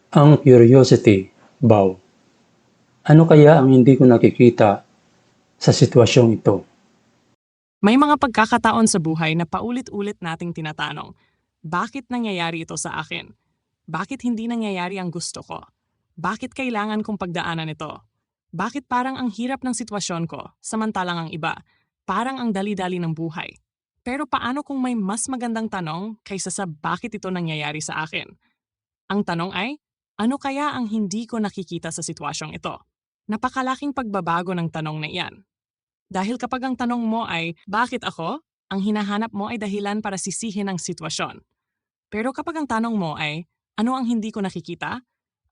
Ang curiosity, Bow. Ano kaya ang hindi ko nakikita sa sitwasyong ito? May mga pagkakataon sa buhay na paulit-ulit nating tinatanong, bakit nangyayari ito sa akin? Bakit hindi nangyayari ang gusto ko? Bakit kailangan kong pagdaanan ito? Bakit parang ang hirap ng sitwasyon ko, samantalang ang iba, parang ang dali-dali ng buhay? Pero paano kung may mas magandang tanong kaysa sa bakit ito nangyayari sa akin? Ang tanong ay, ano kaya ang hindi ko nakikita sa sitwasyong ito? Napakalaking pagbabago ng tanong na iyan. Dahil kapag ang tanong mo ay, bakit ako? Ang hinahanap mo ay dahilan para sisihin ang sitwasyon. Pero kapag ang tanong mo ay, ano ang hindi ko nakikita?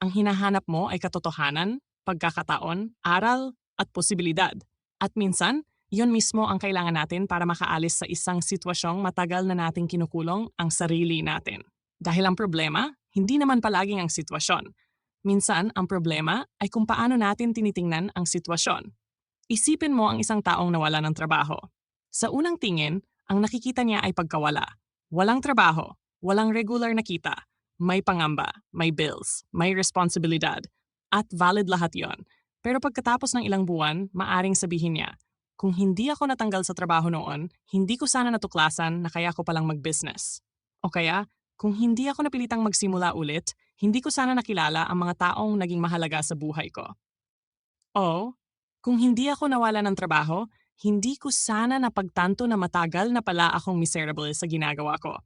Ang hinahanap mo ay katotohanan, pagkakataon, aral, at posibilidad. At minsan, iyon mismo ang kailangan natin para makaalis sa isang sitwasyong matagal na nating kinukulong ang sarili natin. Dahil ang problema, hindi naman palaging ang sitwasyon. Minsan, ang problema ay kung paano natin tinitingnan ang sitwasyon. Isipin mo ang isang taong nawala ng trabaho. Sa unang tingin, ang nakikita niya ay pagkawala. Walang trabaho, walang regular na kita, may pangamba, may bills, may responsibilidad, at valid lahat yon. Pero pagkatapos ng ilang buwan, maaring sabihin niya, kung hindi ako natanggal sa trabaho noon, hindi ko sana natuklasan na kaya ko palang mag-business. O kaya, kung hindi ako napilitang magsimula ulit, hindi ko sana nakilala ang mga taong naging mahalaga sa buhay ko. O, kung hindi ako nawala ng trabaho, hindi ko sana napagtanto na matagal na pala akong miserable sa ginagawa ko.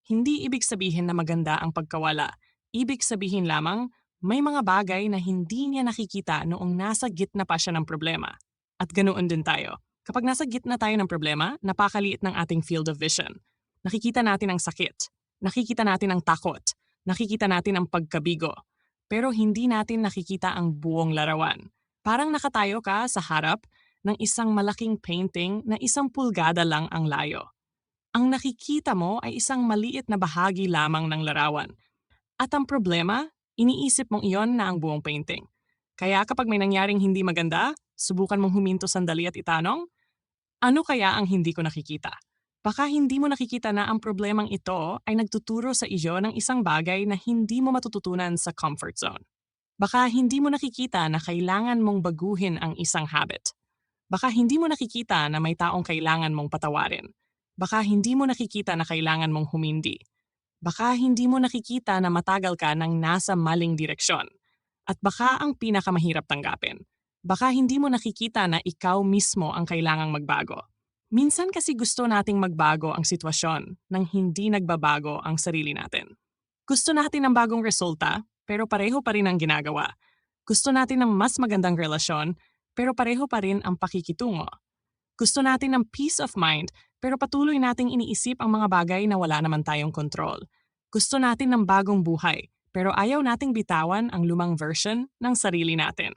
Hindi ibig sabihin na maganda ang pagkawala. Ibig sabihin lamang, may mga bagay na hindi niya nakikita noong nasa gitna pa siya ng problema. At ganoon din tayo. Kapag nasa gitna tayo ng problema, napakaliit ng ating field of vision. Nakikita natin ang sakit. Nakikita natin ang takot. Nakikita natin ang pagkabigo. Pero hindi natin nakikita ang buong larawan. Parang nakatayo ka sa harap ng isang malaking painting na 1 pulgada lang ang layo. Ang nakikita mo ay isang maliit na bahagi lamang ng larawan. At ang problema, iniisip mong iyon na ang buong painting. Kaya kapag may nangyaring hindi maganda, subukan mong huminto sandali at itanong, ano kaya ang hindi ko nakikita? Baka hindi mo nakikita na ang problemang ito ay nagtuturo sa iyo ng isang bagay na hindi mo matututunan sa comfort zone. Baka hindi mo nakikita na kailangan mong baguhin ang isang habit. Baka hindi mo nakikita na may taong kailangan mong patawarin. Baka hindi mo nakikita na kailangan mong humindi. Baka hindi mo nakikita na matagal ka nang nasa maling direksyon. At baka ang pinakamahirap tanggapin, baka hindi mo nakikita na ikaw mismo ang kailangang magbago. Minsan kasi gusto nating magbago ang sitwasyon nang hindi nagbabago ang sarili natin. Gusto natin ng bagong resulta, pero pareho pa rin ang ginagawa. Gusto natin ng mas magandang relasyon, pero pareho pa rin ang pakikitungo. Gusto natin ng peace of mind, pero patuloy nating iniisip ang mga bagay na wala naman tayong control. Gusto natin ng bagong buhay, pero ayaw nating bitawan ang lumang version ng sarili natin.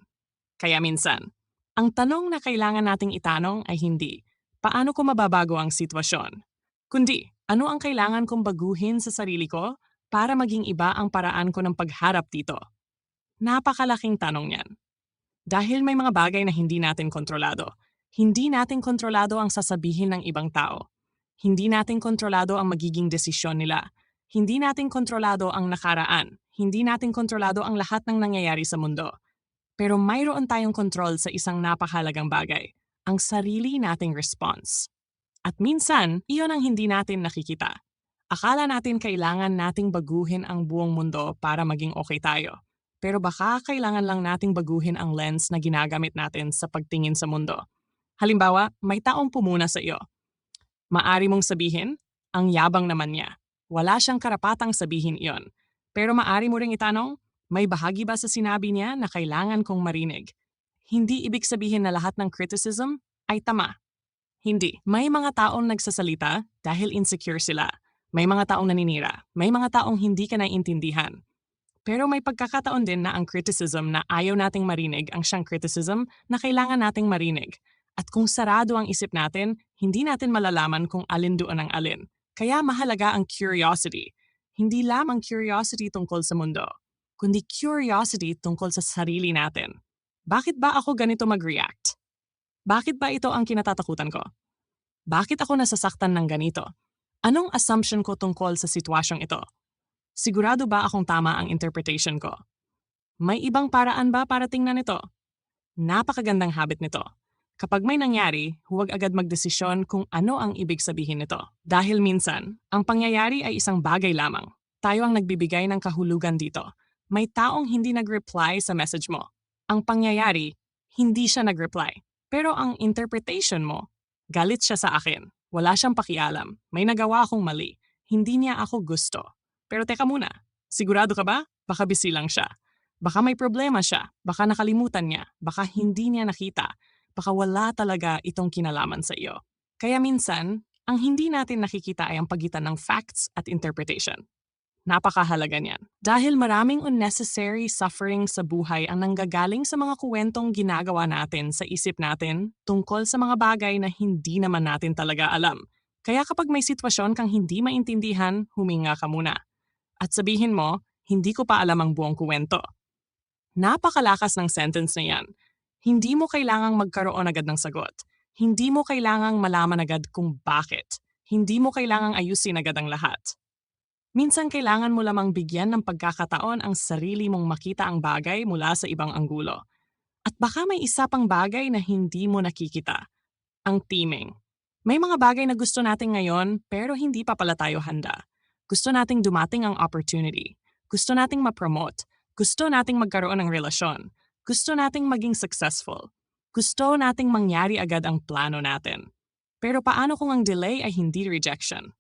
Kaya minsan, ang tanong na kailangan nating itanong ay hindi, paano ko mababago ang sitwasyon? Kundi, ano ang kailangan kong baguhin sa sarili ko para maging iba ang paraan ko ng pagharap dito? Napakalaking tanong yan. Dahil may mga bagay na hindi natin kontrolado. Hindi natin kontrolado ang sasabihin ng ibang tao. Hindi natin kontrolado ang magiging desisyon nila. Hindi natin kontrolado ang nakaraan. Hindi natin kontrolado ang lahat ng nangyayari sa mundo. Pero mayroon tayong kontrol sa isang napakahalagang bagay, ang sarili nating response. At minsan, iyon ang hindi natin nakikita. Akala natin kailangan nating baguhin ang buong mundo para maging okay tayo. Pero baka kailangan lang nating baguhin ang lens na ginagamit natin sa pagtingin sa mundo. Halimbawa, may taong pumuna sa iyo. Maari mong sabihin, ang yabang naman niya. Wala siyang karapatang sabihin iyon. Pero maari mo ring itanong, may bahagi ba sa sinabi niya na kailangan kong marinig? Hindi ibig sabihin na lahat ng criticism ay tama. Hindi. May mga taong nagsasalita dahil insecure sila. May mga taong naninira. May mga taong hindi ka naiintindihan. Pero may pagkakataon din na ang criticism na ayaw nating marinig ang siyang criticism na kailangan nating marinig. At kung sarado ang isip natin, hindi natin malalaman kung alin doon ang alin. Kaya mahalaga ang curiosity. Hindi lamang curiosity tungkol sa mundo, kundi curiosity tungkol sa sarili natin. Bakit ba ako ganito mag-react? Bakit ba ito ang kinatatakutan ko? Bakit ako nasasaktan ng ganito? Anong assumption ko tungkol sa sitwasyong ito? Sigurado ba akong tama ang interpretation ko? May ibang paraan ba para tingnan ito? Napakagandang habit nito. Kapag may nangyari, huwag agad magdesisyon kung ano ang ibig sabihin nito. Dahil minsan, ang pangyayari ay isang bagay lamang. Tayo ang nagbibigay ng kahulugan dito. May taong hindi nag-reply sa message mo. Ang pangyayari, hindi siya nag-reply. Pero ang interpretation mo, galit siya sa akin. Wala siyang pakialam. May nagawa akong mali. Hindi niya ako gusto. Pero teka muna, sigurado ka ba? Baka busy lang siya. Baka may problema siya. Baka nakalimutan niya. Baka hindi niya nakita. Baka wala talaga itong kinalaman sa iyo. Kaya minsan, ang hindi natin nakikita ay ang pagitan ng facts at interpretation. Napakahalaga niyan. Dahil maraming unnecessary suffering sa buhay ang nanggagaling sa mga kuwentong ginagawa natin sa isip natin tungkol sa mga bagay na hindi naman natin talaga alam. Kaya kapag may sitwasyon kang hindi maintindihan, huminga ka muna. At sabihin mo, hindi ko pa alam ang buong kuwento. Napakalakas ng sentence na yan. Hindi mo kailangang magkaroon agad ng sagot. Hindi mo kailangang malaman agad kung bakit. Hindi mo kailangang ayusin agad ang lahat. Minsan kailangan mo lamang bigyan ng pagkakataon ang sarili mong makita ang bagay mula sa ibang anggulo. At baka may isa pang bagay na hindi mo nakikita. Ang timing. May mga bagay na gusto natin ngayon pero hindi pa pala tayo handa. Gusto nating dumating ang opportunity. Gusto nating ma-promote. Gusto nating magkaroon ng relasyon. Gusto nating maging successful. Gusto nating mangyari agad ang plano natin. Pero paano kung ang delay ay hindi rejection?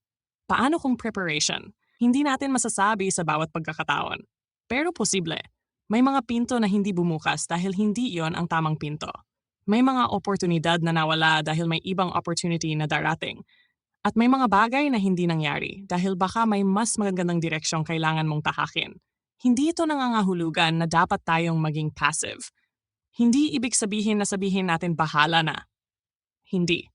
Paano kung preparation? Hindi natin masasabi sa bawat pagkakataon. Pero posible. May mga pinto na hindi bumukas dahil hindi iyon ang tamang pinto. May mga oportunidad na nawala dahil may ibang opportunity na darating. At may mga bagay na hindi nangyari dahil baka may mas magandang direksyong kailangan mong tahakin. Hindi ito nangangahulugan na dapat tayong maging passive. Hindi ibig sabihin na sabihin natin bahala na. Hindi.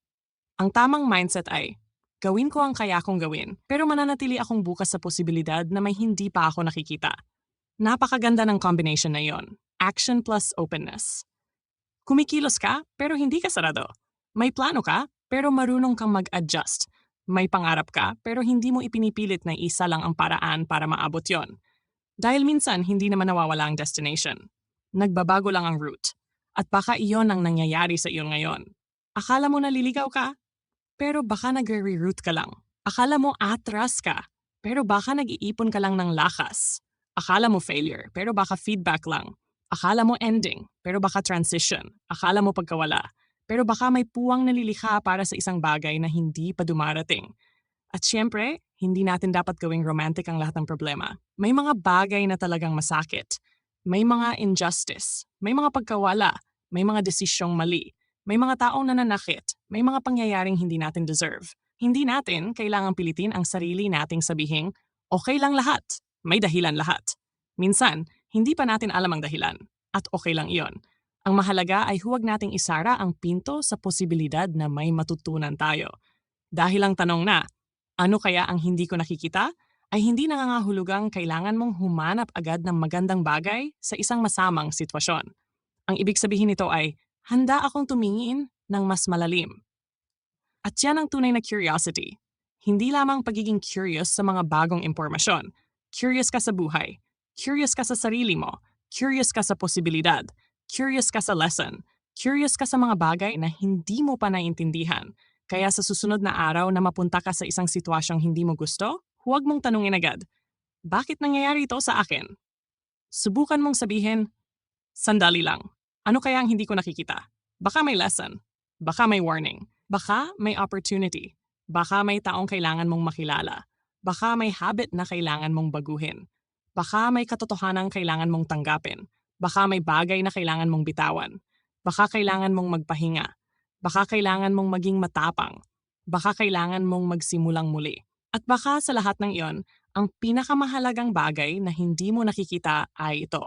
Ang tamang mindset ay, gawin ko ang kaya kong gawin, pero mananatili akong bukas sa posibilidad na may hindi pa ako nakikita. Napakaganda ng combination na yon. Action plus openness. Kumikilos ka, pero hindi ka sarado. May plano ka, pero marunong kang mag-adjust. May pangarap ka, pero hindi mo ipinipilit na isa lang ang paraan para maabot yon. Dahil minsan, hindi naman nawawala ang destination. Nagbabago lang ang route. At baka iyon ang nangyayari sa iyo ngayon. Akala mo naliligaw ka, pero baka nagre-reroute ka lang. Akala mo atras ka, pero baka nag-iipon ka lang ng lakas. Akala mo failure, pero baka feedback lang. Akala mo ending, pero baka transition. Akala mo pagkawala, pero baka may puwang nalilikha para sa isang bagay na hindi pa dumarating. At syempre, hindi natin dapat gawing romantic ang lahat ng problema. May mga bagay na talagang masakit. May mga injustice. May mga pagkawala. May mga desisyong mali. May mga taong nananakit. May mga pangyayaring hindi natin deserve. Hindi natin kailangang pilitin ang sarili nating sabihing, okay lang lahat. May dahilan lahat. Minsan, hindi pa natin alam ang dahilan. At okay lang iyon. Ang mahalaga ay huwag nating isara ang pinto sa posibilidad na may matutunan tayo. Dahil ang tanong na, ano kaya ang hindi ko nakikita? Ay hindi nangangahulugang kailangan mong humanap agad ng magandang bagay sa isang masamang sitwasyon. Ang ibig sabihin nito ay, handa akong tumingin ng mas malalim. At yan ang tunay na curiosity. Hindi lamang pagiging curious sa mga bagong impormasyon. Curious ka sa buhay. Curious ka sa sarili mo. Curious ka sa posibilidad. Curious ka sa lesson. Curious ka sa mga bagay na hindi mo pa naiintindihan. Kaya sa susunod na araw na mapunta ka sa isang sitwasyong hindi mo gusto, huwag mong tanungin agad, bakit nangyayari ito sa akin? Subukan mong sabihin, sandali lang, ano kaya ang hindi ko nakikita? Baka may lesson, baka may warning, baka may opportunity, baka may taong kailangan mong makilala, baka may habit na kailangan mong baguhin, baka may katotohanang kailangan mong tanggapin, baka may bagay na kailangan mong bitawan, baka kailangan mong magpahinga, baka kailangan mong maging matapang. Baka kailangan mong magsimulang muli. At baka sa lahat ng iyon, ang pinakamahalagang bagay na hindi mo nakikita ay ito.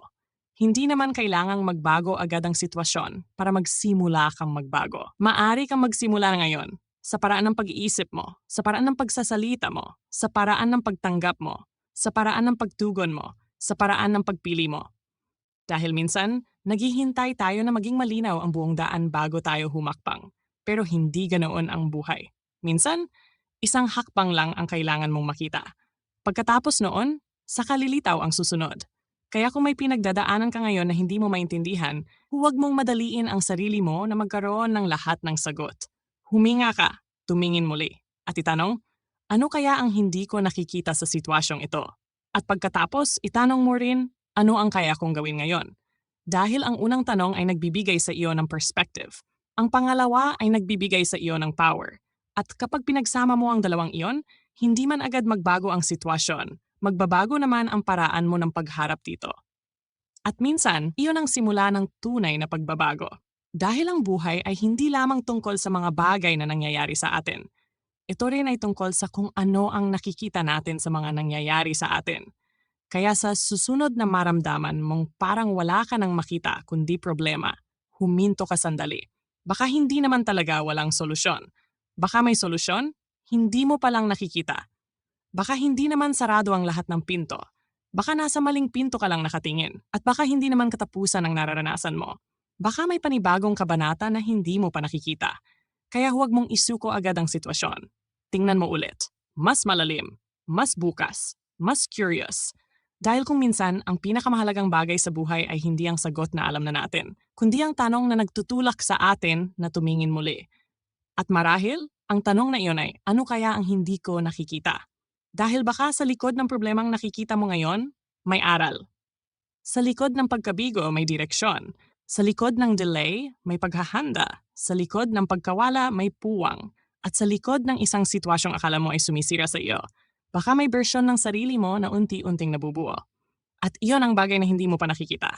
Hindi naman kailangang magbago agad ang sitwasyon para magsimula kang magbago. Maari kang magsimula ngayon sa paraan ng pag-iisip mo, sa paraan ng pagsasalita mo, sa paraan ng pagtanggap mo, sa paraan ng pagtugon mo, sa paraan ng pagpili mo. Dahil minsan, naghihintay tayo na maging malinaw ang buong daan bago tayo humakbang. Pero hindi ganoon ang buhay. Minsan, isang hakbang lang ang kailangan mong makita. Pagkatapos noon, Sa kalilitaw ang susunod. Kaya kung may pinagdadaanan ka ngayon na hindi mo maintindihan, huwag mong madaliin ang sarili mo na magkaroon ng lahat ng sagot. Huminga ka, tumingin muli, at itanong, ano kaya ang hindi ko nakikita sa sitwasyong ito? At pagkatapos, itanong mo rin, ano ang kaya kong gawin ngayon? Dahil ang unang tanong ay nagbibigay sa iyo ng perspective. Ang pangalawa ay nagbibigay sa iyo ng power. At kapag pinagsama mo ang dalawang iyon, hindi man agad magbago ang sitwasyon, magbabago naman ang paraan mo ng pagharap dito. At minsan, iyon ang simula ng tunay na pagbabago. Dahil ang buhay ay hindi lamang tungkol sa mga bagay na nangyayari sa atin. Ito rin ay tungkol sa kung ano ang nakikita natin sa mga nangyayari sa atin. Kaya sa susunod na maramdaman mong parang wala ka nang makita kundi problema, huminto ka sandali. Baka hindi naman talaga walang solusyon. Baka may solusyon, hindi mo palang nakikita. Baka hindi naman sarado ang lahat ng pinto. Baka nasa maling pinto ka lang nakatingin. At baka hindi naman katapusan ang nararanasan mo. Baka may panibagong kabanata na hindi mo pa nakikita. Kaya huwag mong isuko agad ang sitwasyon. Tingnan mo ulit. Mas malalim. Mas bukas. Mas curious. Dahil kung minsan, ang pinakamahalagang bagay sa buhay ay hindi ang sagot na alam na natin, kundi ang tanong na nagtutulak sa atin na tumingin muli. At marahil, ang tanong na iyon ay, ano kaya ang hindi ko nakikita? Dahil baka sa likod ng problemang nakikita mo ngayon, may aral. Sa likod ng pagkabigo, may direksyon. Sa likod ng delay, may paghahanda. Sa likod ng pagkawala, may puwang. At sa likod ng isang sitwasyong akala mo ay sumisira sa iyo, baka may bersyon ng sarili mo na unti-unting nabubuo. At iyon ang bagay na hindi mo pa nakikita.